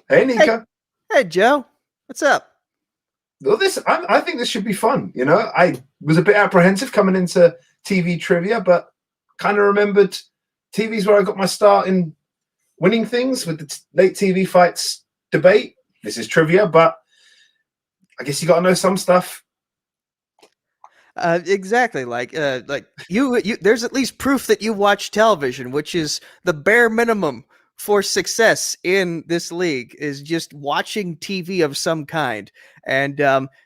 Hey, Nico. Hey, Joe. What's up? Well, I think this should be fun. You know, I was a bit apprehensive coming into TV trivia, but kind of remembered TV's where I got my start in winning things with the late TV fights debate. This is trivia, but I guess you got to know some stuff. Exactly. Like you, there's at least proof that you watch television, which is the bare minimum for success in this league, is just watching TV of some kind. And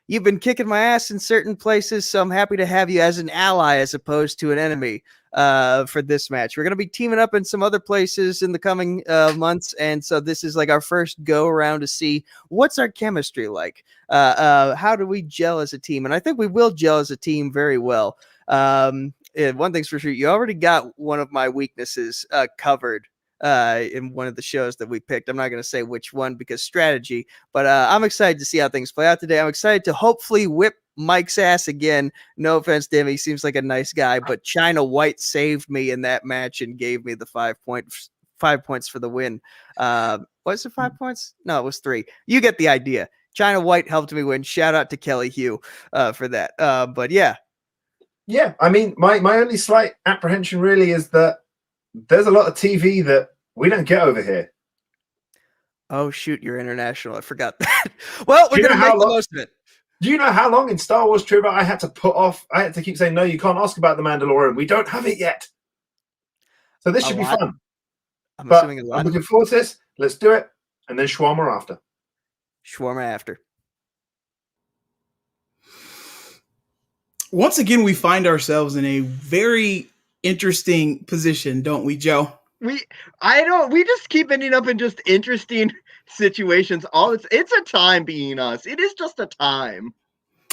you've been kicking my ass in certain places, so I'm happy to have you as an ally as opposed to an enemy for this match. We're going to be teaming up in some other places in the coming months, and so this is like our first go around to see what's our chemistry like. How do we gel as a team? And I think we will gel as a team very well. One thing's for sure, you already got one of my weaknesses covered in one of the shows that we picked. I'm not going to say which one because strategy, but I'm excited to see how things play out today. I'm excited to hopefully whip Mike's ass again. No offense to him, he seems like a nice guy, but China White saved me in that match and gave me the 5 points for the win. Was it 5 points? No, it was 3. You get the idea. China White helped me win. Shout out to Kelly Hugh for that. But yeah. Yeah, I mean, my only slight apprehension really is that there's a lot of TV that we don't get over here. Oh, shoot, you're international. I forgot that. Well, we're going to make the most of it. Do you know how long in Star Wars trivia I had to put off? I had to keep saying, no, you can't ask about The Mandalorian. We don't have it yet. So this should be fun. I'm assuming a lot. I'm looking forward to this. Let's do it. And then shawarma after. Shawarma after. Once again, we find ourselves in a very interesting position, don't we, Joe? We just keep ending up in just interesting situations. It's a time being us. It is just a time.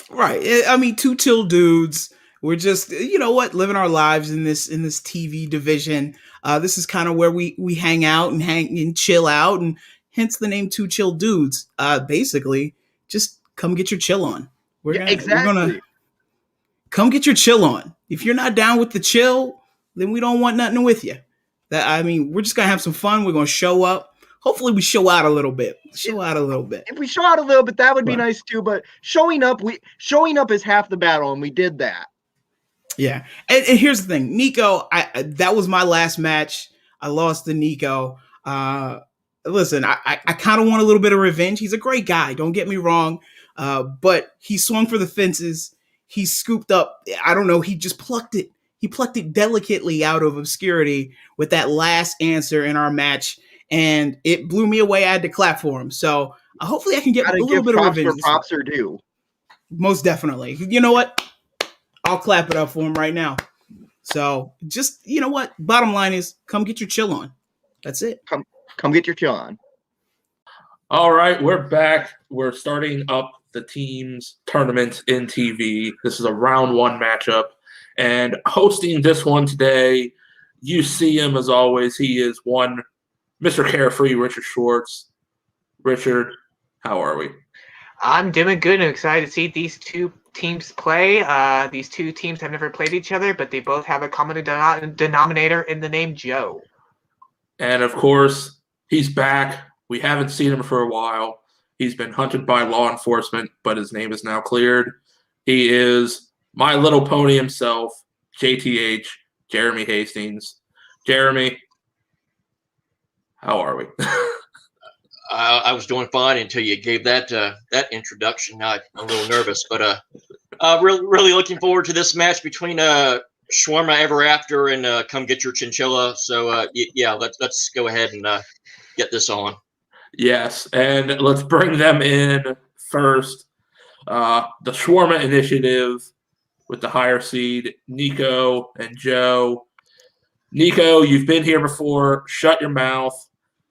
Right. I mean, two chill dudes. We're just, you know what, living our lives in this TV division. This is kind of where we hang out and chill out, and hence the name Two Chill Dudes. Basically, just come get your chill on. We're gonna come get your chill on. If you're not down with the chill, then we don't want nothing with you. We're just gonna have some fun. We're gonna show up. Hopefully, we show out a we show out a little bit. If we show out a little bit, that would be nice too. But showing up is half the battle, and we did that. Yeah, and here's the thing, Nico. That was my last match. I lost to Nico. Listen, I kind of want a little bit of revenge. He's a great guy. Don't get me wrong. But he swung for the fences. He scooped up. I don't know. He just plucked it. He plucked it delicately out of obscurity with that last answer in our match, and it blew me away. I had to clap for him. So hopefully I can get a little bit of revenge. Where props are due. Most definitely. You know what? I'll clap it up for him right now. So just, you know what? Bottom line is, come get your chill on. That's it. Come get your chill on. All right, we're back. We're starting up the teams tournament in TV. This is a round 1 matchup. And hosting this one today, you see him as always. He is one Mr. Carefree, Richard Schwartz. Richard, how are we? I'm doing good and excited to see these two teams play. These two teams have never played each other, but they both have a common denominator in the name Joe. And, of course, he's back. We haven't seen him for a while. He's been hunted by law enforcement, but his name is now cleared. He is My Little Pony himself, JTH, Jeremy Hastings. Jeremy, how are we? I was doing fine until you gave that introduction. I'm a little nervous, but really looking forward to this match between Shawarma Ever After and Come Get Your Chinchilla. So yeah, let's go ahead and get this on. Yes, and let's bring them in first. The Shawarma Initiative with the higher seed, Nico and Joe. Nico, you've been here before. Shut your mouth.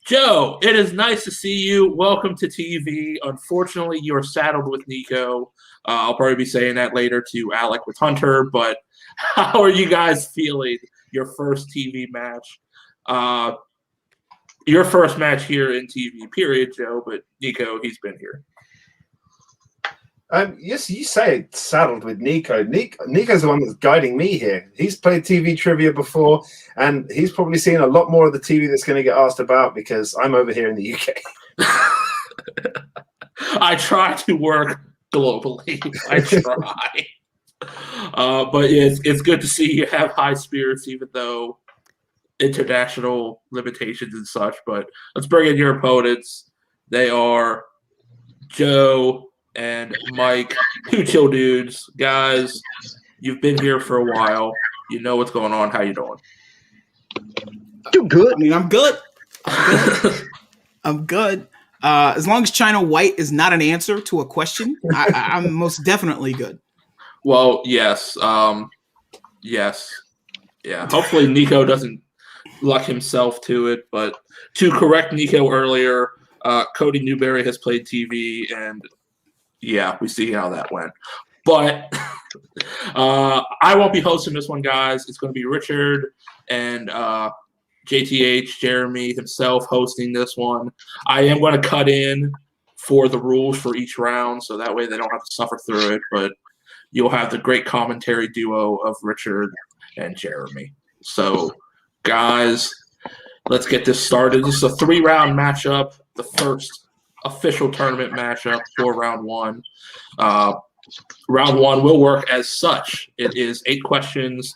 Joe, it is nice to see you. Welcome to TV. Unfortunately, you're saddled with Nico. I'll probably be saying that later to Alec with Hunter, but how are you guys feeling your first TV match? Your first match here in TV, period, Joe, but Nico, he's been here. Yes, you say it, saddled with Nico. Nico's the one that's guiding me here. He's played TV trivia before, and he's probably seen a lot more of the TV that's going to get asked about because I'm over here in the UK. I try to work globally. I try. But yeah, it's good to see you have high spirits, even though international limitations and such. But let's bring in your opponents. They are Joe and Mike, two chill dudes. Guys, you've been here for a while. You know what's going on. How you doing? Too good. I mean, I'm good. I'm good. As long as China White is not an answer to a question, I'm most definitely good. Well, yes. Yes. Yeah. Hopefully Nico doesn't luck himself to it. But to correct Nico earlier, Cody Newberry has played TV, and yeah, we see how that went. But I won't be hosting this one, guys. It's going to be Richard and JTH, Jeremy himself, hosting this one. I am going to cut in for the rules for each round, so that way they don't have to suffer through it. But you'll have the great commentary duo of Richard and Jeremy. So, guys, let's get this started. This is a 3-round matchup, the first official tournament matchup for round one. Round one will work as such. It is 8 questions,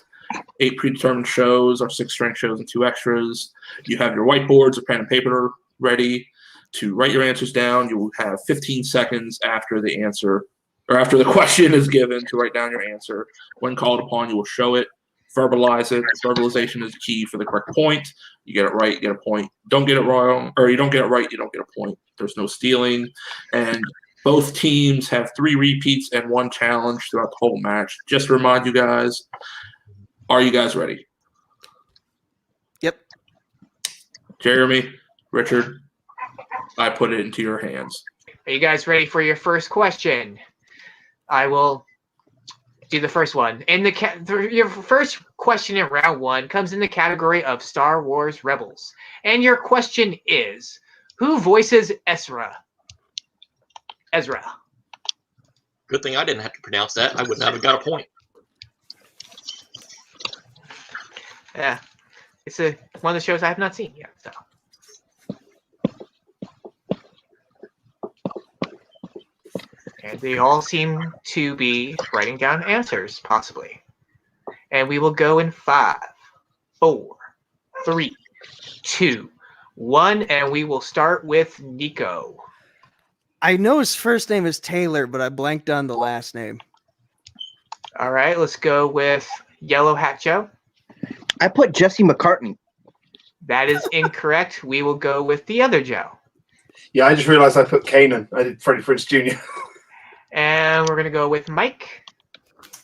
8 predetermined shows, or 6 strength shows and 2 extras. You have your whiteboards or pen and paper ready to write your answers down. You will have 15 seconds after the answer or after the question is given to write down your answer. When called upon, you will show it, verbalize it. Verbalization is key for the correct point. You get it right, you get a point. Don't get it wrong, or you don't get it right, you don't get a point. There's no stealing. And both teams have 3 repeats and 1 challenge throughout the whole match. Just to remind you guys, are you guys ready? Yep. Jeremy, Richard, I put it into your hands. Are you guys ready for your first question? I will do the first one. Your first question in round 1 comes in the category of Star Wars Rebels. And your question is, who voices Ezra? Good thing I didn't have to pronounce that. I wouldn't have got a point. Yeah. It's one of the shows I have not seen yet. So. And they all seem to be writing down answers, possibly. And we will go in 5, 4, 3, 2, 1, and we will start with Nico. I know his first name is Taylor, but I blanked on the last name. All right, let's go with Yellow Hat Joe. I put Jesse McCartney. That is incorrect. We will go with the other Joe. Yeah, I just realized I put Kanan. I did Freddie Prinze Jr. And we're going to go with Mike.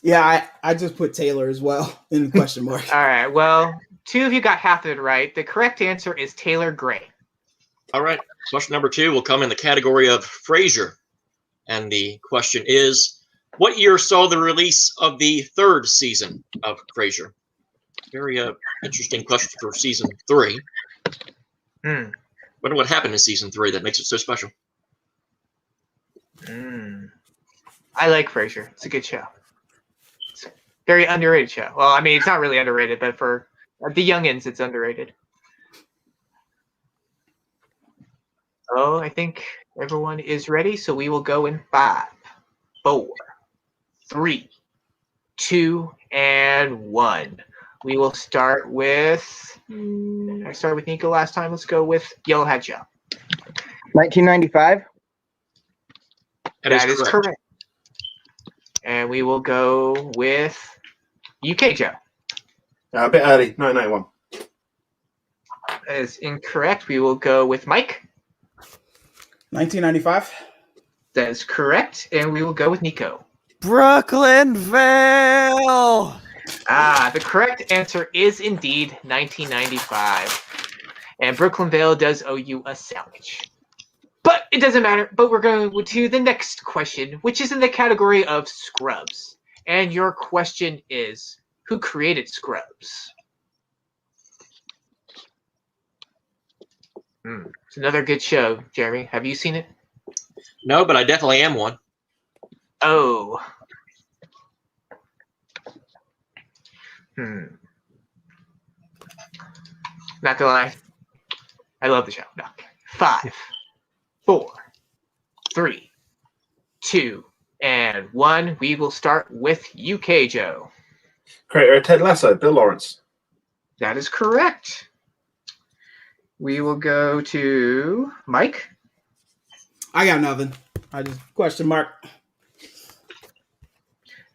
Yeah, I just put Taylor as well in the question mark. All right, well, 2 of you got half of it right. The correct answer is Taylor Gray. All right. Question number 2 will come in the category of Frasier. And the question is, what year saw the release of the 3rd season of Frasier? Very interesting question for season 3. Wonder what happened in season 3 that makes it so special. I like Frasier. It's a good show. It's a very underrated show. Well, I mean, it's not really underrated, but for the youngins, it's underrated. Oh, I think everyone is ready, so we will go in 5, 4, 3, 2, and 1. We will start with. I started with Nico last time. Let's go with Yellow Hat Joe. 1995. That is correct. And we will go with UK Joe. A bit early, 1991. That is incorrect. We will go with Mike. 1995. That is correct. And we will go with Nico. Brooklyn Vail. The correct answer is indeed 1995. And Brooklyn Vail does owe you a sandwich. But it doesn't matter. But we're going to the next question, which is in the category of Scrubs. And your question is, who created Scrubs? It's another good show, Jeremy. Have you seen it? No, but I definitely am one. Oh. Not gonna lie. I love the show. No. 5, 4, 3, 2, and 1. We will start with UK Joe. Creator of Ted Lasso, Bill Lawrence. That is correct. We will go to Mike. I got nothing. I just question mark.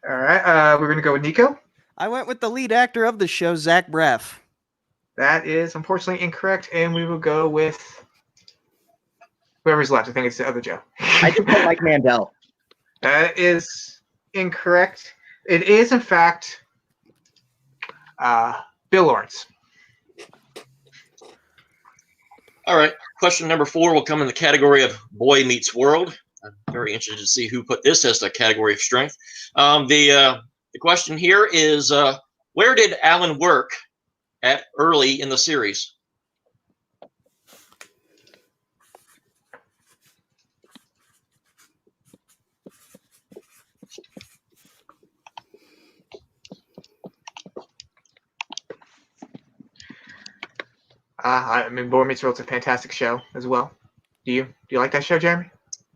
All right. We're going to go with Nico. I went with the lead actor of the show, Zach Braff. That is unfortunately incorrect, and we will go with whoever's left. I think it's the other Joe. I just don't like Mandel. That is incorrect. It is, in fact, Bill Lawrence. All right. Question number 4 will come in the category of Boy Meets World. I'm very interested to see who put this as a category of strength. The question here is, where did Alan work at early in the series? I mean, Boy Meets World's a fantastic show as well. Do you like that show, Jeremy?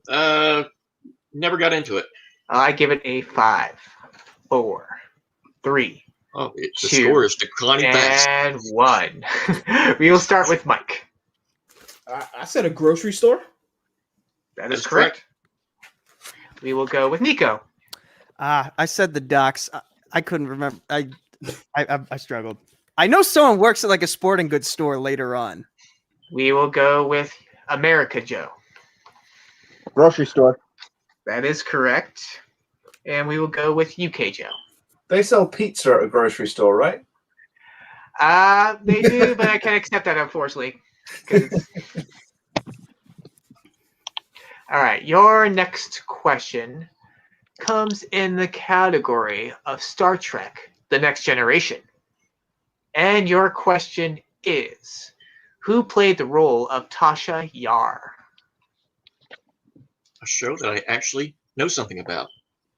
Never got into it. I give it a 5, 4, 3, Oh, the 2, score is declining fast. and 1. We will start with Mike. I said a grocery store. That is That's correct. We will go with Nico. I said the docks. I couldn't remember. I struggled. I know someone works at like a sporting goods store later on. We will go with America Joe. Grocery store. That is correct. And we will go with UK Joe. They sell pizza at a grocery store, right? They do, but I can't accept that, unfortunately. 'Cause it's- All right, your next question comes in the category of Star Trek: The Next Generation. And your question is, who played the role of Tasha Yar? A show that I actually know something about.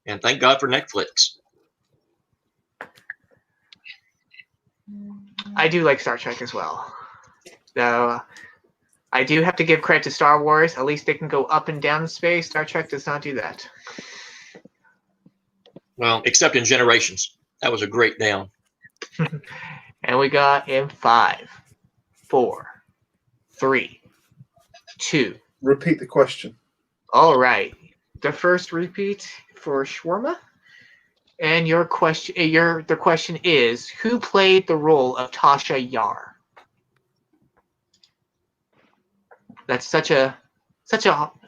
And thank God for Netflix. I do like Star Trek as well. So I do have to give credit to Star Wars. At least they can go up and down in space. Star Trek does not do that. Well, except in Generations. That was a great down. And we got in 5, 4, 3, 2. Repeat the question. All right. The first repeat for Shawarma. And your question, the question is, who played the role of Tasha Yar? That's such a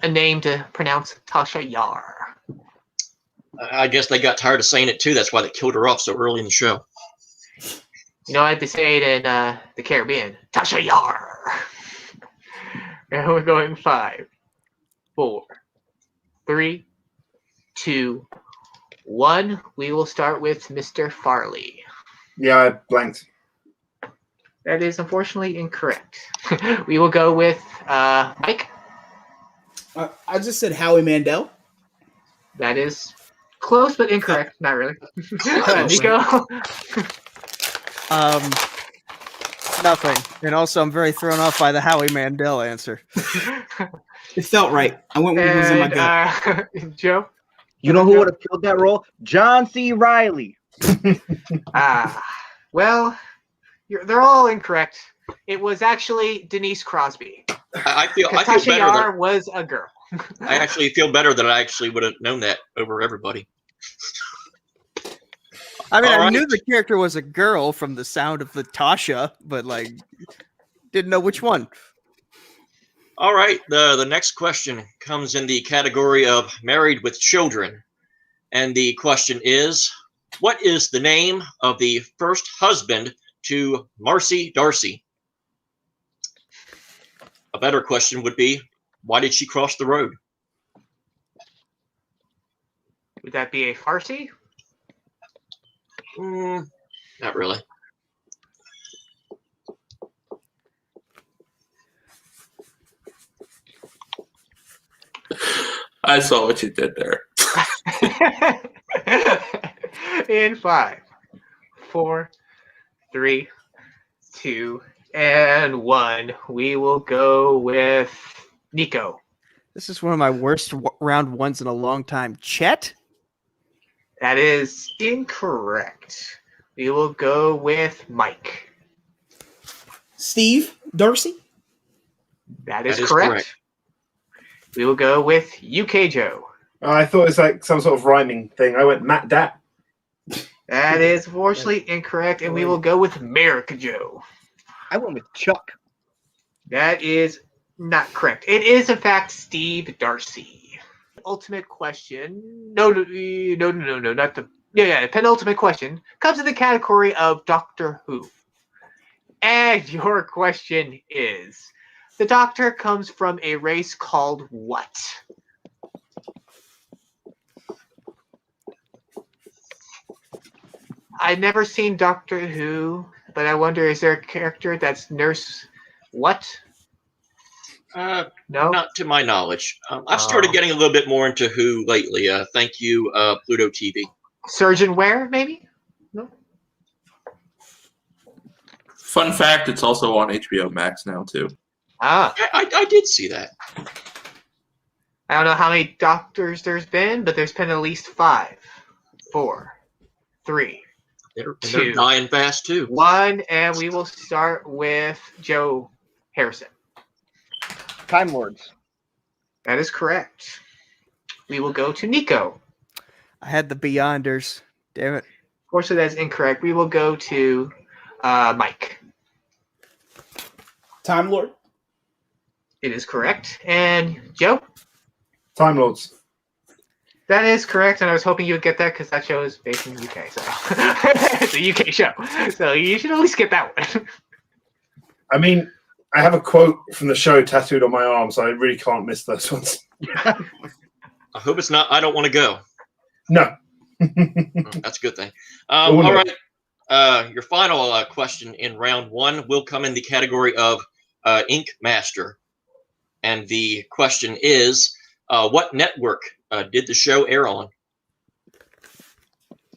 name to pronounce, Tasha Yar. I guess they got tired of saying it too. That's why they killed her off so early in the show. You know, I had to say it in the Caribbean, Tasha Yar. And we're going 5, 4, 3, 2, 1. We will start with Mr. Farley. Yeah, I blanked. That is unfortunately incorrect. We will go with Mike. I just said Howie Mandel. That is close but incorrect. Not really. Nico. Nothing. And also, I'm very thrown off by the Howie Mandel answer. It felt right. I went with what was in my gut. Joe. You know who would have killed that role? John C. Reilly. Well, they're all incorrect. It was actually Denise Crosby. I feel Tasha better Yar that was a girl. I actually feel better that I actually would have known that over everybody. I mean, All I right. knew the character was a girl from the sound of the Tasha, but like, didn't know which one. All right, the next question comes in the category of Married with Children. And the question is, what is the name of the first husband to Marcy Darcy? A better question would be, why did she cross the road? Would that be a Farsi? Not really. I saw what you did there. In 5, 4, 3, 2, and 1. We will go with Nico. This is one of my worst round ones in a long time. Chet? That is incorrect. We will go with Mike. Steve Darcy. That is That is correct. correct. We will go with UK Joe. I thought it was like some sort of rhyming thing. I went Matt Dat. That is unfortunately incorrect, and we will go with America Joe. I went with Chuck. That is not correct. It is, in fact, Steve Darcy. Ultimate question. No, not the. Yeah. Penultimate question comes in the category of Doctor Who. And your question is: the Doctor comes from a race called what? I've never seen Doctor Who, but I wonder, is there a character that's Nurse what? No? Not to my knowledge. I've started getting a little bit more into Who lately. Thank you, Pluto TV. Surgeon Ware, maybe? No? Fun fact, it's also on HBO Max now, too. Ah. I did see that. I don't know how many doctors there's been, but there's been at least 5, 4, 3, They're 2, dying fast, too. 1, and we will start with Joe Harrison. Time Lords. That is correct. We will go to Nico. I had the Beyonders. Damn it. Unfortunately, that is incorrect. We will go to Mike. Time Lord. It is correct. And Joe? Time Lords. That is correct, and I was hoping you would get that because that show is based in the UK. So it's a UK show. So you should at least get that one. I mean, I have a quote from the show tattooed on my arm, so I really can't miss those ones. I hope it's not I Don't Want to Go. No. That's a good thing. Oh, no. All right. Your final question in round 1 will come in the category of Ink Master. And the question is, what network did the show air on?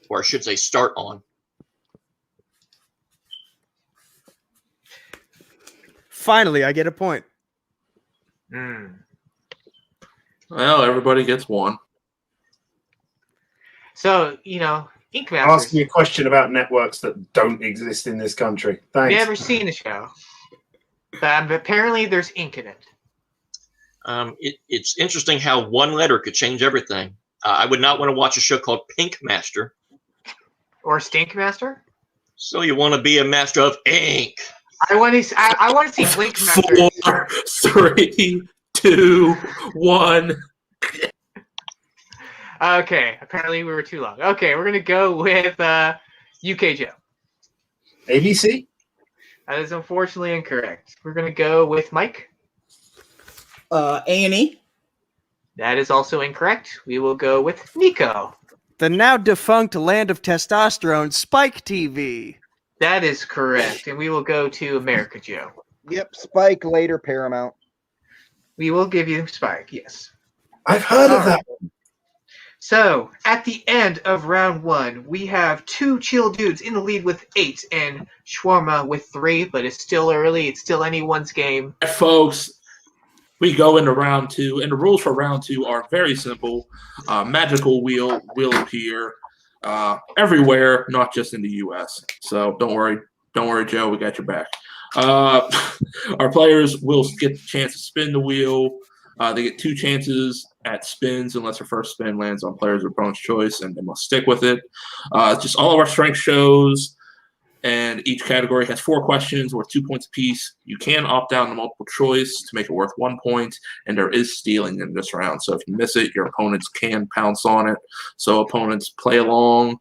Or I should say start on. Finally, I get a point. Well, everybody gets one. So, Ink Ask Masters. me a question about networks that don't exist in this country. Thanks. Never seen the show. But apparently there's ink in it. It's interesting how one letter could change everything. I would not want to watch a show called Pink Master. Or Stink Master? So you want to be a master of ink. I want to see Blink Master. 4, 3, 2, 1. Okay, apparently we were too long. Okay, we're going to go with UK Joe. ABC? That is unfortunately incorrect. We're going to go with Mike. A&E. That is also incorrect. We will go with Nico. The now defunct Land of Testosterone, Spike TV. That is correct. And we will go to America Joe. Yep, Spike, later Paramount. We will give you Spike, yes. I've heard of that. So, at the end of round 1, we have 2 chill dudes in the lead with 8 and Shawarma with 3, but it's still early. It's still anyone's game. Folks, we go into round 2, and the rules for round 2 are very simple. Magical wheel will appear everywhere, not just in the U.S. So don't worry, Joe, we got your back. Our players will get the chance to spin the wheel. They get 2 chances at spins unless their first spin lands on players or opponent's choice, and they must stick with it. Just all of our strength shows, and each category has 4 questions worth 2 points apiece. You can opt out to multiple choice to make it worth 1 point, and there is stealing in this round. So if you miss it, your opponents can pounce on it. So opponents play along.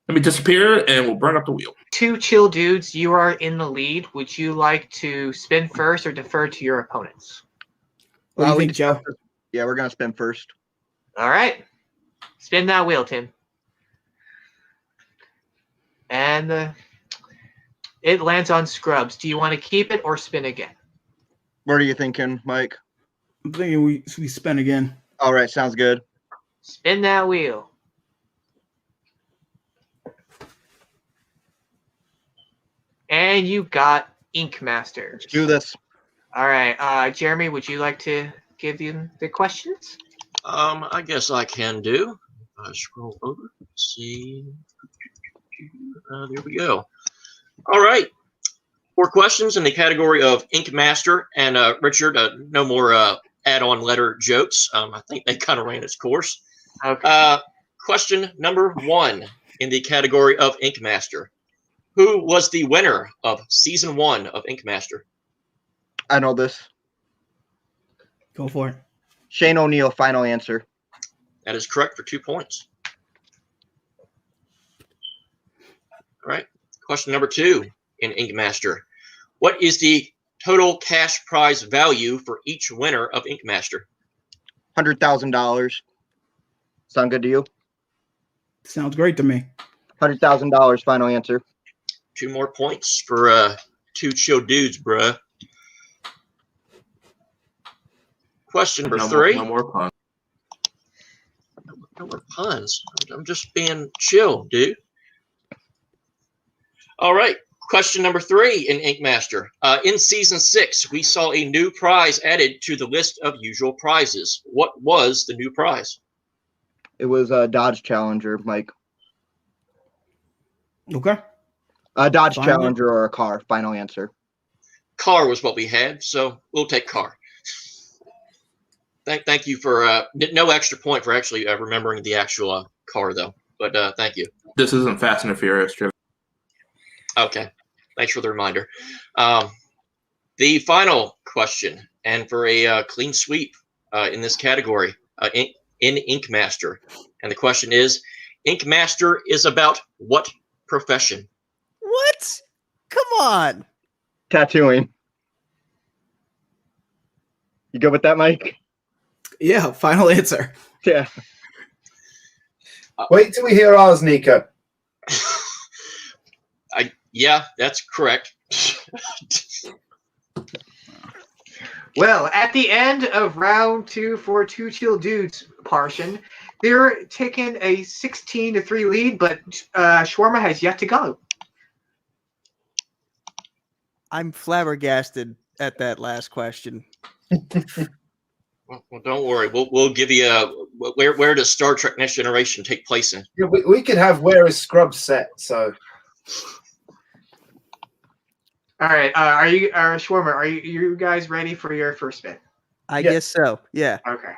Let me disappear, and we'll bring up the wheel. 2 chill dudes, you are in the lead. Would you like to spin first or defer to your opponents? What do you think, Joe? Yeah, we're going to spin first. All right. Spin that wheel, Tim. And it lands on Scrubs. Do you want to keep it or spin again? What are you thinking, Mike? I'm thinking we spin again. All right, sounds good. Spin that wheel. And you got Ink Masters. Let's do this. All right. Jeremy, would you like to give you the questions? I guess I can do. Scroll over. See. There we go. All right. 4 questions in the category of Ink Master. And Richard, no more add-on letter jokes. I think they kind of ran its course. Okay. Question number 1 in the category of Ink Master. Who was the winner of Season 1 of Ink Master? I know this. Go for it. Shane O'Neill, final answer. That is correct for 2 points. All right. Question number 2 in Ink Master. What is the total cash prize value for each winner of Ink Master? $100,000. Sound good to you? Sounds great to me. $100,000, final answer. 2 more points for 2 chill dudes, bruh. Question number 3. No more puns. No more puns. I'm just being chill, dude. All right. Question number 3 in Ink Master. In Season 6, we saw a new prize added to the list of usual prizes. What was the new prize? It was a Dodge Challenger, Mike. Okay. A Dodge Fine. Challenger or a car, final answer. Car was what we had, so we'll take car. Thank you for no extra point for actually remembering the actual car, though. But thank you. This isn't Fast and the Furious trivia. Okay. Thanks for the reminder. The final question, and for a clean sweep in this category, in Ink Master. And the question is, Ink Master is about what profession? What? Come on. Tattooing. You good with that, Mike? Yeah, final answer. Yeah. Wait till we hear ours, Nico. Yeah, that's correct. Well, at the end of round 2 for 2 chill dudes portion, they're taking a 16-3 lead, but Shawarma has yet to go. I'm flabbergasted at that last question. Well, don't worry. We'll give you where does Star Trek Next Generation take place in? Yeah, we could have Where is Scrubs set, so. All right, Shawarma, are you guys ready for your first spin? I guess so. Yeah. Okay.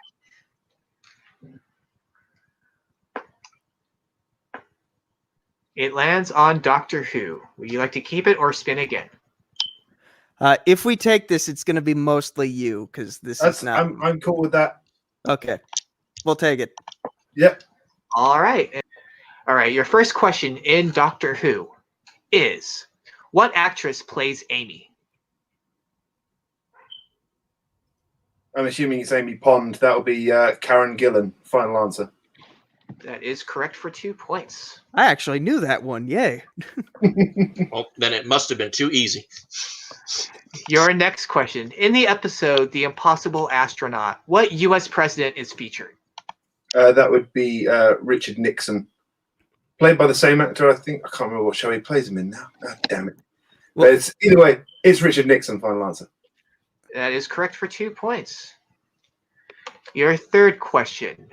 It lands on Doctor Who. Would you like to keep it or spin again? If we take this, it's going to be mostly you because this is not. I'm cool with that. Okay, we'll take it. Yep. All right. Your first question in Doctor Who is, what actress plays Amy? I'm assuming it's Amy Pond. That'll be Karen Gillan. Final answer. That is correct for 2 points. I actually knew that one. Yay. Well, then it must have been too easy. Your next question. In the episode The Impossible Astronaut, what U.S. president is featured? That would be Richard Nixon. Played by the same actor, I think. I can't remember what show he plays him in now. God damn it. Well, but it's, either way, it's Richard Nixon. Final answer. That is correct for 2 points. Your third question.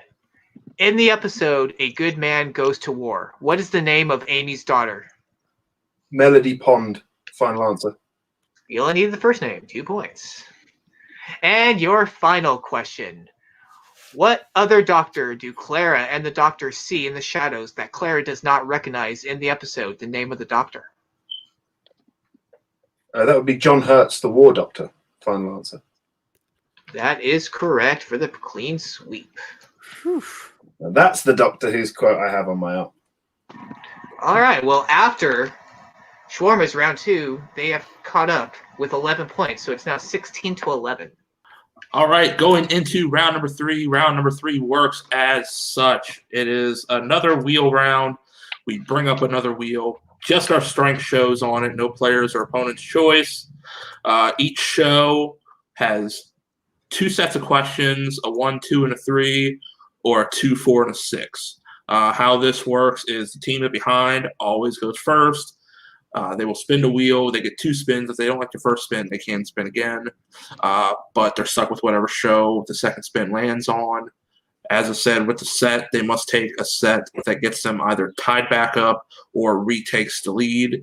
In the episode A Good Man Goes to War, what is the name of Amy's daughter? Melody Pond. Final answer. You only need the first name. 2 points. And your final question. What other doctor do Clara and the Doctor see in the shadows that Clara does not recognize in the episode The Name of the Doctor? That would be John Hurts, the War Doctor. Final answer. That is correct for the clean sweep. Whew. And that's the Doctor Who's quote I have on my arm. All right. Well, after Shawarma's round 2, they have caught up with 11 points, so it's now 16-11. All right, going into round number 3. Round number 3 works as such. It is another wheel round. We bring up another wheel. Just our strength shows on it. No players or opponent's choice. Each show has 2 sets of questions, a 1, 2, and a 3, or a 2, 4, and a 6. How this works is the team behind always goes first. They will spin the wheel. They get 2 spins. If they don't like the first spin, they can spin again. But they're stuck with whatever show the second spin lands on. As I said, with the set, they must take a set that gets them either tied back up or retakes the lead,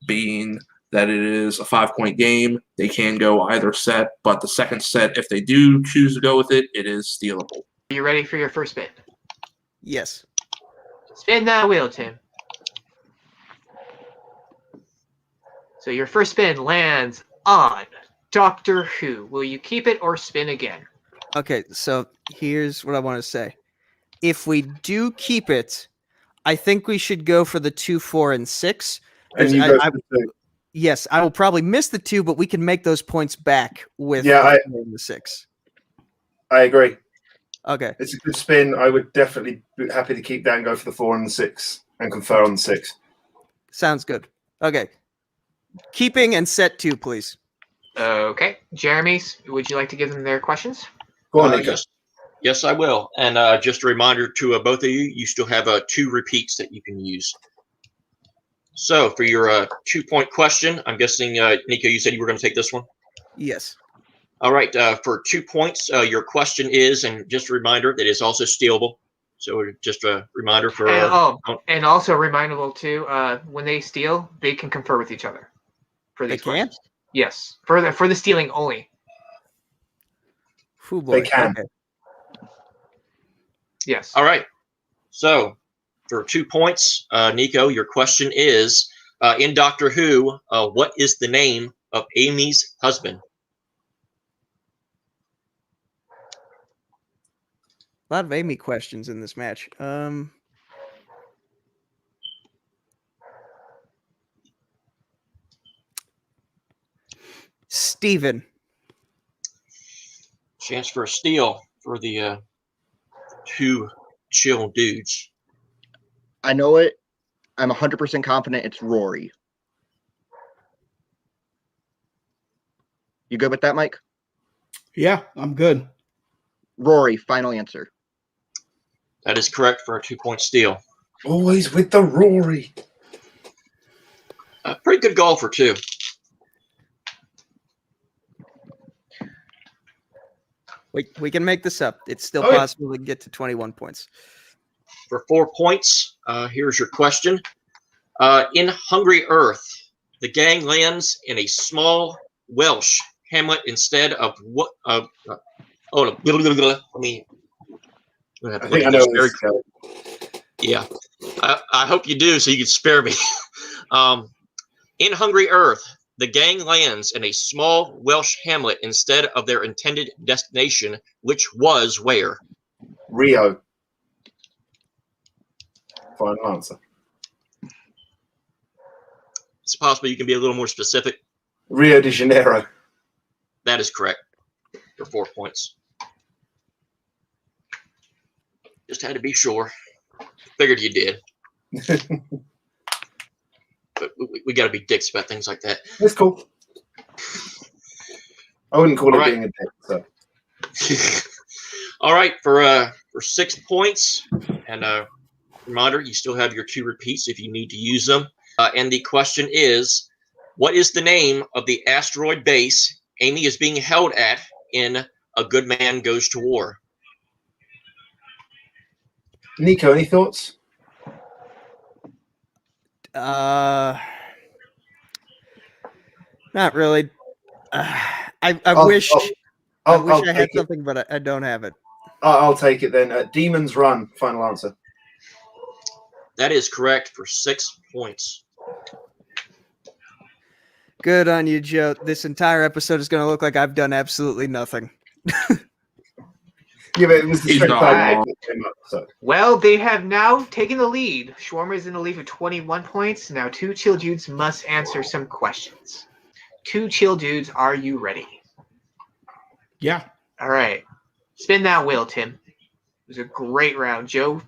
being that it is a 5-point game. They can go either set, but the second set, if they do choose to go with it, it is stealable. Are you ready for your first spin? Yes. Spin that wheel, Tim. So your first spin lands on Doctor Who. Will you keep it or spin again? Okay, so here's what I want to say. If we do keep it, I think we should go for the 2, 4, and 6. And you go for the 2. Yes, I will probably miss the 2, but we can make those points back with Yeah, the 4 and the 6. I agree. Okay. It's a good spin. I would definitely be happy to keep that and go for the 4 and the 6 and confer on the 6. Sounds good. Okay. Keeping and set 2, please. Okay. Jeremy, would you like to give them their questions? Go on, Nico. Yes, I will. And just a reminder to both of you, you still have 2 repeats that you can use. So for your 2-point question, I'm guessing, Nico, you said you were going to take this one? Yes. All right. For 2 points, your question is, and just a reminder, that it's also stealable. So just a reminder for... and also remindable, too, when they steal, they can confer with each other. For these questions. Yes. For the stealing only. Ooh, boy. They can. Okay. Yes. All right. So for 2 points, Nico, your question is, in Doctor Who, what is the name of Amy's husband? A lot of Amy questions in this match. Steven. Chance for a steal for the 2 chill dudes. I know it. I'm 100% confident it's Rory. You good with that, Mike? Yeah, I'm good. Rory, final answer. That is correct for a 2-point steal. Always with the Rory. Pretty good golfer, too. We can make this up. It's still Okay. possible to get to 21 points. For 4 points, here's your question. In Hungry Earth, the gang lands in a small Welsh hamlet instead of what? Let me. I think I know this. Yeah, I hope you do, so you can spare me. In Hungry Earth, the gang lands in a small Welsh hamlet instead of their intended destination, which was where? Rio. Final answer. It's possible you can be a little more specific. Rio de Janeiro. That is correct for 4 points. Just had to be sure. Figured you did. But we got to be dicks about things like that. That's cool. I wouldn't call All it right. being a dick. So. All right, for 6 points, and reminder, you still have your 2 repeats if you need to use them. And the question is, what is the name of the asteroid base Amy is being held at in A Good Man Goes to War? Nico, any thoughts? Not really. I wish I had take it. something, but I don't have it. I'll take it then. Demon's Run. Final answer. That is correct for 6 points. Good on you, Joe. This entire episode is going to look like I've done absolutely nothing. Yeah, but it was the He's straight not time wrong. that came up, so. Well, they have now taken the lead. Shawarma is in the lead with 21 points. Now 2 chill dudes must answer some questions. 2 chill dudes, are you ready? Yeah. All right. Spin that wheel, Tim. It was a great round. Joe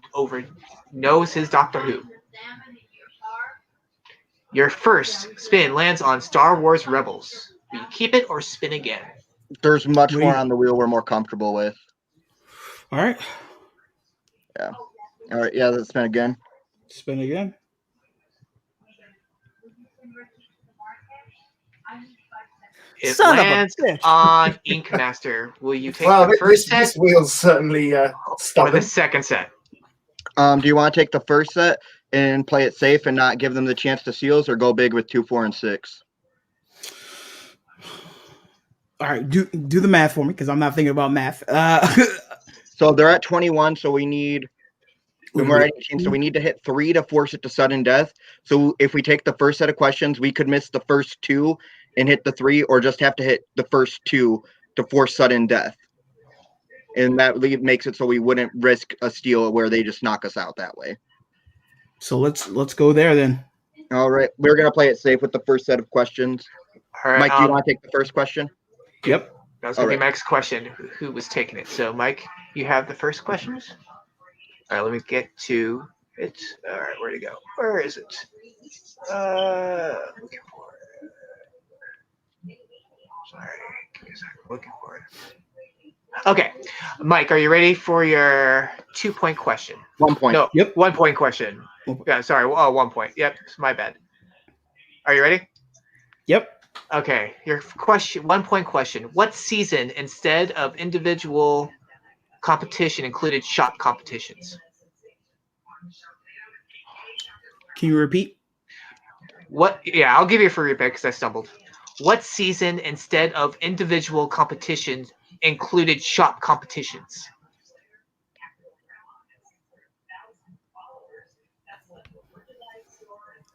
knows his Doctor Who. Your first spin lands on Star Wars Rebels. Will you keep it or spin again? There's much Wait. more on the wheel we're more comfortable with. All right. All right, yeah, let's spin again. Spin again. It Son of a lands bitch. on Ink Master. Will you take Well, the first this set wheel's certainly or stubborn. the second set? Do you want to take the first set and play it safe and not give them the chance to seals, or go big with 2, 4, and 6? All right, do the math for me because I'm not thinking about math. So they're at 21, so we need we're at 18, so we need to hit 3 to force it to sudden death. So if we take the first set of questions, we could miss the first 2 and hit the 3, or just have to hit the first 2 to force sudden death. And that makes it so we wouldn't risk a steal where they just knock us out that way. So let's go there then. All right, we're gonna play it safe with the first set of questions. All right, Mike, do you want to take the first question? Yep. that was going to be All Mike's question. Who was taking it? So, Mike, you have the first questions? All right, let me get to it. All right, where'd it go? Where is it? Looking for it. Sorry, give me a second. Looking for it. Okay, Mike, are you ready for your 2-point question? 1 point. No, Yep. 1-point question. Yeah, sorry. Oh, 1 point. Yep, it's my bad. Are you ready? Yep. Okay, your question, 1-point question. What season instead of individual competition included shot competitions? Can you repeat? What? Yeah, I'll give you a free repeat because I stumbled. What season instead of individual competitions included shot competitions?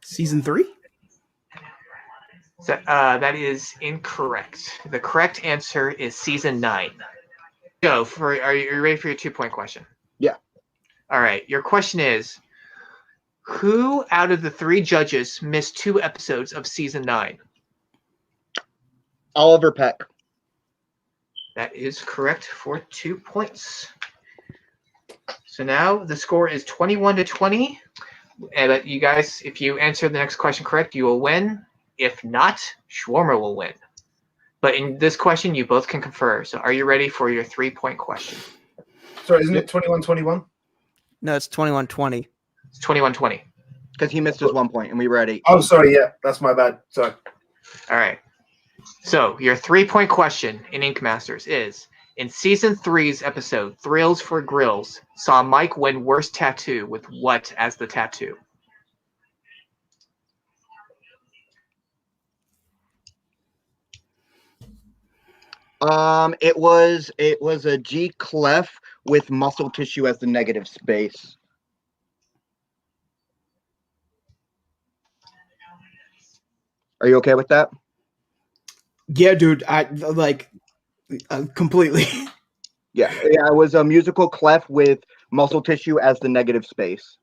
Season 3? So, that is incorrect. The correct answer is season 9. Joe, are you ready for your 2-point question? Yeah. All right. Your question is, who out of the 3 judges missed 2 episodes of season 9? Oliver Peck. That is correct for 2 points. So now the score is 21-20. And you guys, if you answer the next question correct, you will win. If not, Shawarma will win. But in this question, you both can confer. So are you ready for your 3-point question? Sorry, isn't it 21-21? No, it's 21-20. It's 21-20. Because he missed his 1 point and we were at 8. Oh, sorry, yeah, that's my bad. Sorry. All right. So your 3-point question in Ink Masters is, in season 3's episode, Thrills for Grills, saw Mike win worst tattoo with what as the tattoo? It was a G clef with muscle tissue as the negative space. Are you okay with that? Yeah, dude. I like completely. Yeah, it was a musical clef with muscle tissue as the negative space.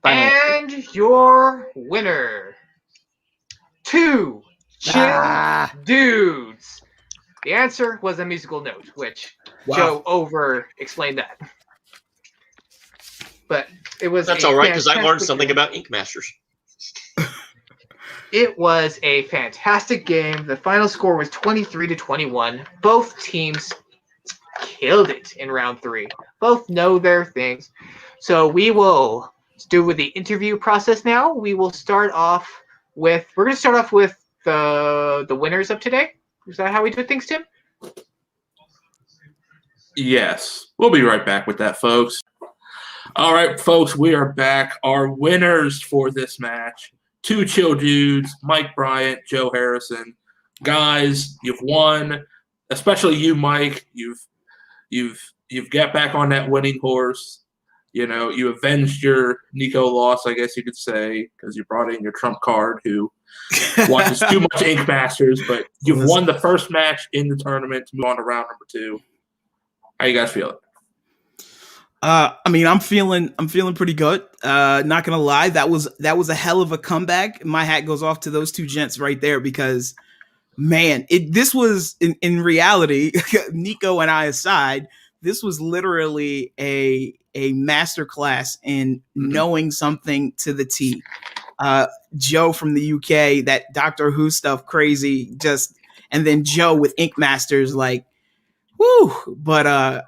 And your winner, 2 chill dudes. The answer was a musical note, which Joe over-explained that. But it was That's all right, because I learned something about Ink Masters. It was a fantastic game. The final score was 23-21. Both teams killed it in round 3. Both know their things. So we will do with the interview process now. We will start off with the winners of today. Is that how we do things, Tim? Yes. We'll be right back with that, folks. All right, folks, we are back. Our winners for this match, 2 chill dudes, Mike Bryant, Joe Harrison. Guys, you've won, especially you, Mike. You've got back on that winning horse. You know, you avenged your Nico loss, I guess you could say, because you brought in your trump card who watches too much Ink Masters, but you've won the first match in the tournament to move on to round number 2. How you guys feeling? I mean, I'm feeling pretty good. Not gonna lie, that was a hell of a comeback. My hat goes off to those 2 gents right there because, man, this was in reality, Nico and I aside, this was literally a masterclass in knowing something to the T. Joe from the UK, that Doctor Who stuff, crazy, and then Joe with Ink Masters, like, whoo. But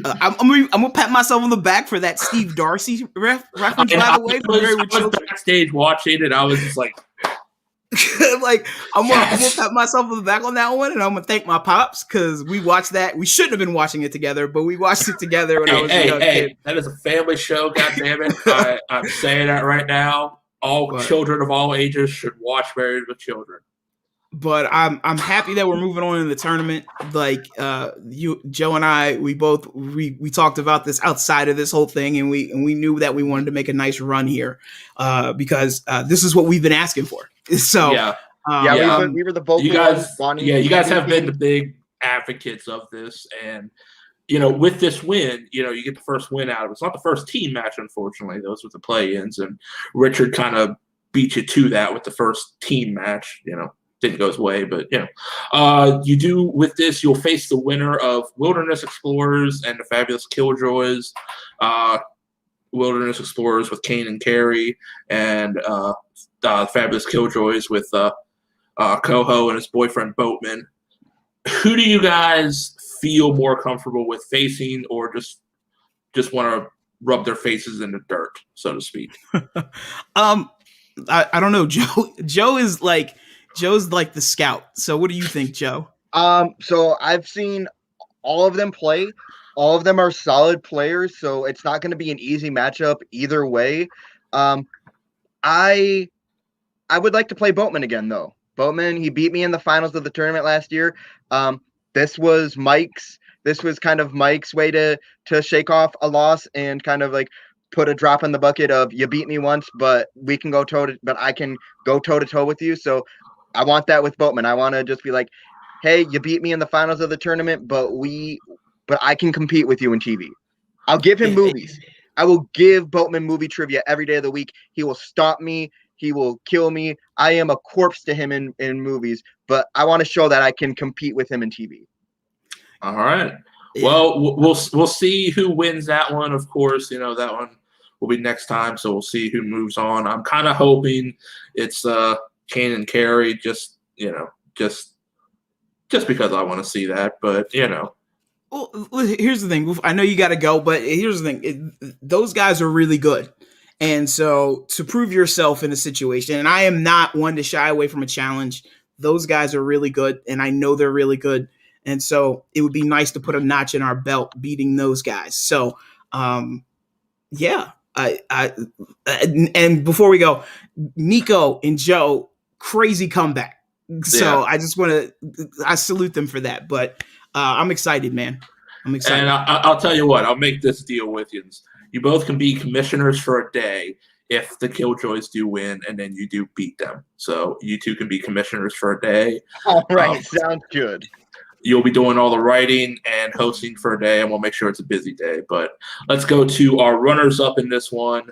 I'm gonna pat myself on the back for that Steve Darcy reference, by the way. I was backstage watching it. I was just like, like I'm gonna pat myself on the back on that one, and I'm gonna thank my pops because we watched that. We shouldn't have been watching it together, but we watched it together when I was a young kid. That is a family show. God damn it! I'm saying that right now. All children of all ages should watch Married with Children. But I'm happy that we're moving on in the tournament. Like Joe and I, we talked about this outside of this whole thing, and we knew that we wanted to make a nice run here because this is what we've been asking for. So we were the vocal. You guys have been the big advocates of this, and with this win, you get the first win out of it. It's not the first team match, unfortunately. Those were the play-ins, and Richard kind of beat you to that with the first team match. Didn't go his way, but you do with this. You'll face the winner of Wilderness Explorers and the Fabulous Killjoys. Wilderness Explorers with Kane and Carey, and Fabulous Killjoys with Koho and his boyfriend Boatman. Who do you guys feel more comfortable with facing, or just want to rub their faces in the dirt, so to speak? I don't know. Joe's like the scout. So what do you think, Joe? So I've seen all of them play. All of them are solid players, so it's not going to be an easy matchup either way. I would like to play Boatman again, though. Boatman, he beat me in the finals of the tournament last year. This was kind of Mike's way to shake off a loss and kind of like put a drop in the bucket of, you beat me once, but I can go toe to toe with you. So I want that with Boatman. I want to just be like, hey, you beat me in the finals of the tournament, but I can compete with you in TV. I'll give him movies. I will give Boatman movie trivia every day of the week. He will stop me. He will kill me. I am a corpse to him in movies, but I want to show that I can compete with him in TV. All right. Well, we'll see who wins that one. Of course, that one will be next time. So we'll see who moves on. I'm kind of hoping it's Kane and Carey, just because I want to see that. But Well, here's the thing. I know you got to go, but here's the thing. Those guys are really good. And so to prove yourself in a situation, and I am not one to shy away from a challenge, those guys are really good, and I know they're really good. And so it would be nice to put a notch in our belt beating those guys. So, and before we go, Nico and Joe, crazy comeback. So I just I salute them for that. But I'm excited, man. I'm excited. And I'll tell you what, I'll make this deal with you. You both can be commissioners for a day if the Killjoys do win, and then you do beat them. So you two can be commissioners for a day. All right, sounds good. You'll be doing all the writing and hosting for a day, and we'll make sure it's a busy day. But let's go to our runners-up in this one.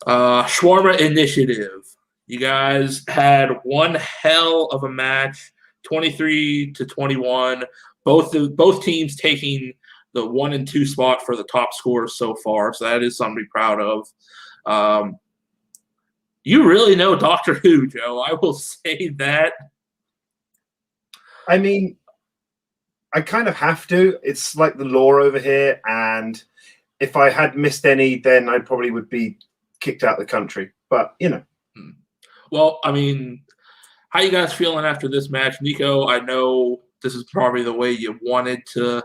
Shawarma Initiative. You guys had one hell of a match, 23-21. Both teams taking the 1 and 2 spot for the top scorers so far. So that is something to be proud of. You really know Doctor Who, Joe. I will say that. I mean, I kind of have to. It's like the law over here. And if I had missed any, then I probably would be kicked out of the country. But, Well, I mean, how you guys feeling after this match? Nico, I know this is probably the way you wanted to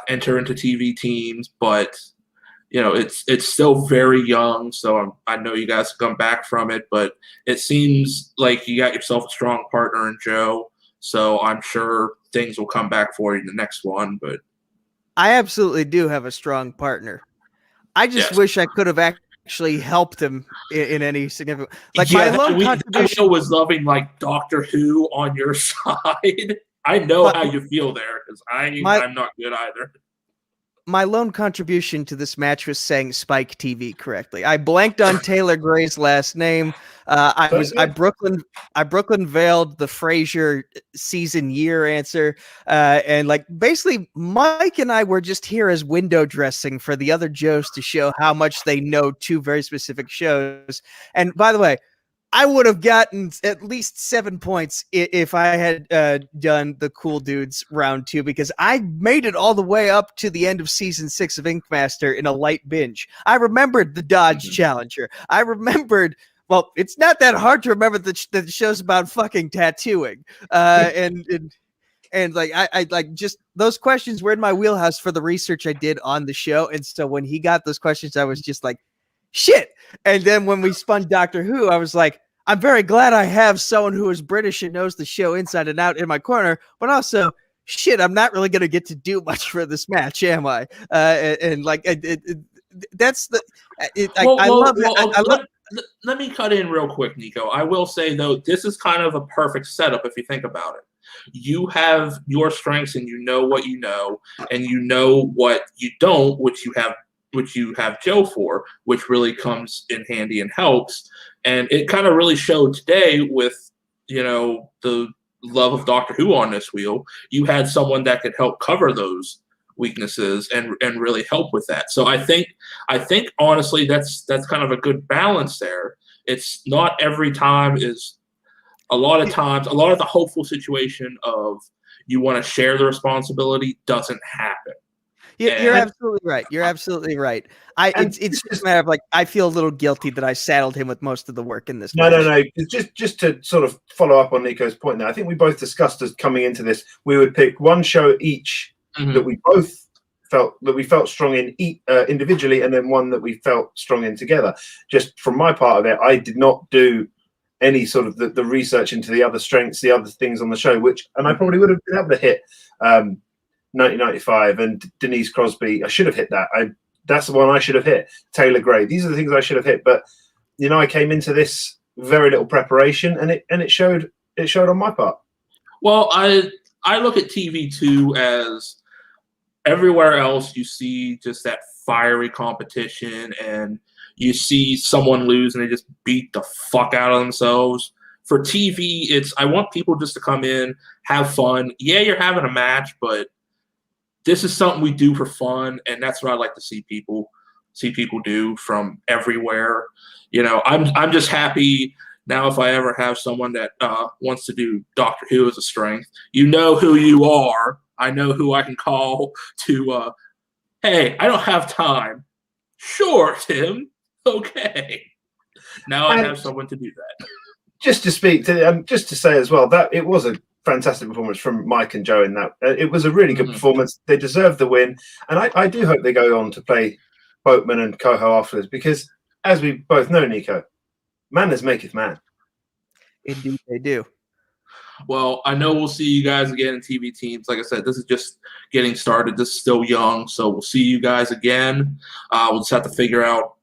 enter into TV teams, but it's still very young. So I know you guys come back from it, but it seems like you got yourself a strong partner in Joe. So I'm sure things will come back for you in the next one. But I absolutely do have a strong partner. I just wish I could have actually helped him in any significant. My lone contribution was loving like Doctor Who on your side. I know how you feel there because I'm not good either. My lone contribution to this match was saying Spike TV correctly. I blanked on Taylor Gray's last name. I Brooklyn veiled the Frasier season year answer. And basically Mike and I were just here as window dressing for the other Joes to show how much they know two very specific shows. And by the way, I would have gotten at least 7 points if I had done the Cool Dudes round 2, because I made it all the way up to the end of season 6 of Ink Master in a light binge. I remembered the Dodge Challenger. I remembered. Well, it's not that hard to remember that the show's about fucking tattooing, and like I like just those questions were in my wheelhouse for the research I did on the show, and so when he got those questions, I was just like, shit. And then when we spun Doctor Who, I was like, I'm very glad I have someone who is British and knows the show inside and out in my corner, but also, shit, I'm not really going to get to do much for this match, am I? That's the. I love it. Let me cut in real quick, Nico. I will say, though, this is kind of a perfect setup if you think about it. You have your strengths and you know what you know, and you know what you don't, which you have Joe for, which really comes in handy and helps. And it kind of really showed today with, the love of Doctor Who on this wheel. You had someone that could help cover those weaknesses and really help with that. So I think honestly that's kind of a good balance there. It's not every time is a lot of times, a lot of the hopeful situation of you want to share the responsibility doesn't happen. You're absolutely right. You're absolutely right. It's just a matter of like, I feel a little guilty that I saddled him with most of the work in this. No. Just to sort of follow up on Nico's point there, I think we both discussed as coming into this, we would pick one show each that we both felt strong in individually, and then one that we felt strong in together. Just from my part of it, I did not do any sort of the research into the other strengths, the other things on the show, and I probably would have been able to hit 1995 and Denise Crosby. I should have hit that. That's the one I should have hit. Taylor Gray. These are the things I should have hit. But I came into this very little preparation, and it showed on my part. Well, I look at TV too as everywhere else you see just that fiery competition, and you see someone lose and they just beat the fuck out of themselves. For TV, I want people just to come in, have fun. Yeah, you're having a match, but this is something we do for fun, and that's what I like to see people do from everywhere. I'm just happy now if I ever have someone that wants to do Doctor Who as a strength. You know who you are. I know who I can call to, hey, I don't have time. Sure, Tim. Okay. Now I have someone to do that. Just to speak to, just to say as well, that it was a fantastic performance from Mike and Joe in that. It was a really good performance. They deserved the win. And I do hope they go on to play Boatman and Koho afterwards, because as we both know, Nico, manners maketh man. Indeed they do. Well, I know we'll see you guys again in TV teams. Like I said, this is just getting started. This is still young, so we'll see you guys again. We'll just have to figure out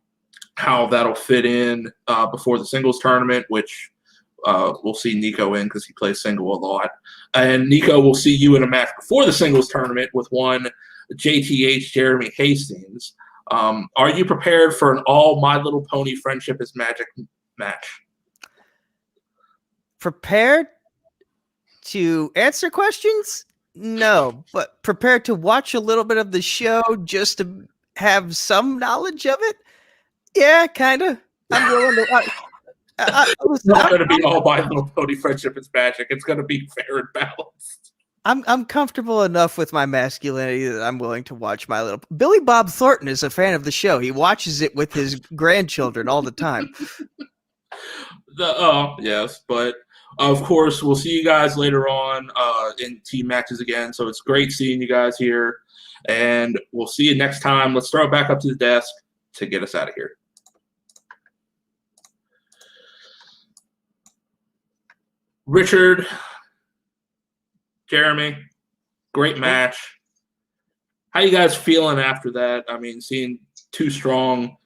how that'll fit in before the singles tournament, which we'll see Nico in because he plays single a lot. And Nico, we'll see you in a match before the singles tournament with one JTH Jeremy Hastings. Are you prepared for an all My Little Pony Friendship is Magic match? Prepared to answer questions? No, but prepared to watch a little bit of the show just to have some knowledge of it? Yeah, kind of. I'm willing to. It's not going to be all My Little Pony Friendship is Magic. It's going to be fair and balanced. I'm comfortable enough with my masculinity that I'm willing to watch My Little. Billy Bob Thornton is a fan of the show. He watches it with his grandchildren all the time. Yes, but of course we'll see you guys later on in team matches again. So it's great seeing you guys here, and we'll see you next time. Let's throw it back up to the desk to get us out of here. Richard, Jeremy, great match. How you guys feeling after that? I mean, seeing two strong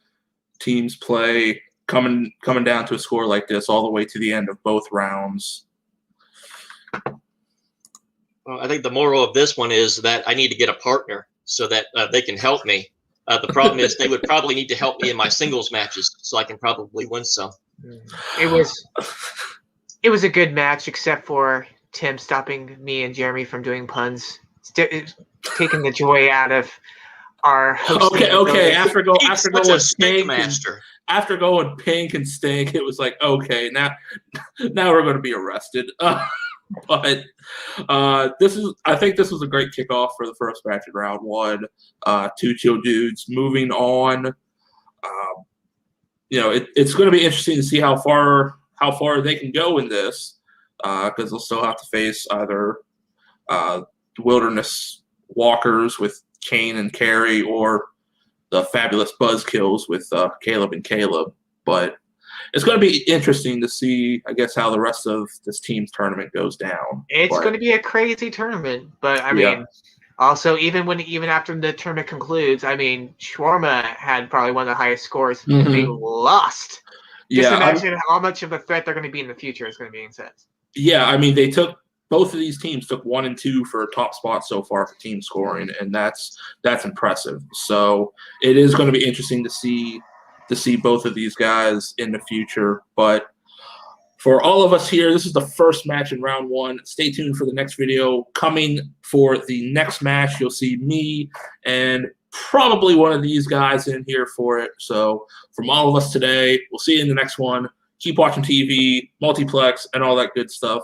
teams play, coming down to a score like this all the way to the end of both rounds. Well, I think the moral of this one is that I need to get a partner so that they can help me. The problem is they would probably need to help me in my singles matches so I can probably win some. It was a good match, except for Tim stopping me and Jeremy from doing puns, taking the joy out of are hosting. Okay. After going What's a steak pink and, master? after going pink and stink, it was like, okay, now we're going to be arrested. But I think this was a great kickoff for the first match in round one. Two chill dudes moving on. It's going to be interesting to see how far they can go in this, because they'll still have to face either wilderness walkers with Kane and Carey, or the fabulous buzzkills with Kaleb and Kaleb. But it's going to be interesting to see, I guess, how the rest of this team's tournament goes down. It's going to be a crazy tournament, but I mean, also even after the tournament concludes, I mean, Shawarma had probably one of the highest scores. They lost. Just imagine how much of a threat they're going to be in the future. It's going to be insane. Yeah, I mean, both of these teams took 1 and 2 for top spots so far for team scoring, and that's impressive. So it is going to be interesting to see both of these guys in the future. But for all of us here, this is the first match in round one. Stay tuned for the next video. Coming for the next match, you'll see me and probably one of these guys in here for it. So from all of us today, we'll see you in the next one. Keep watching TV, Multiplex, and all that good stuff.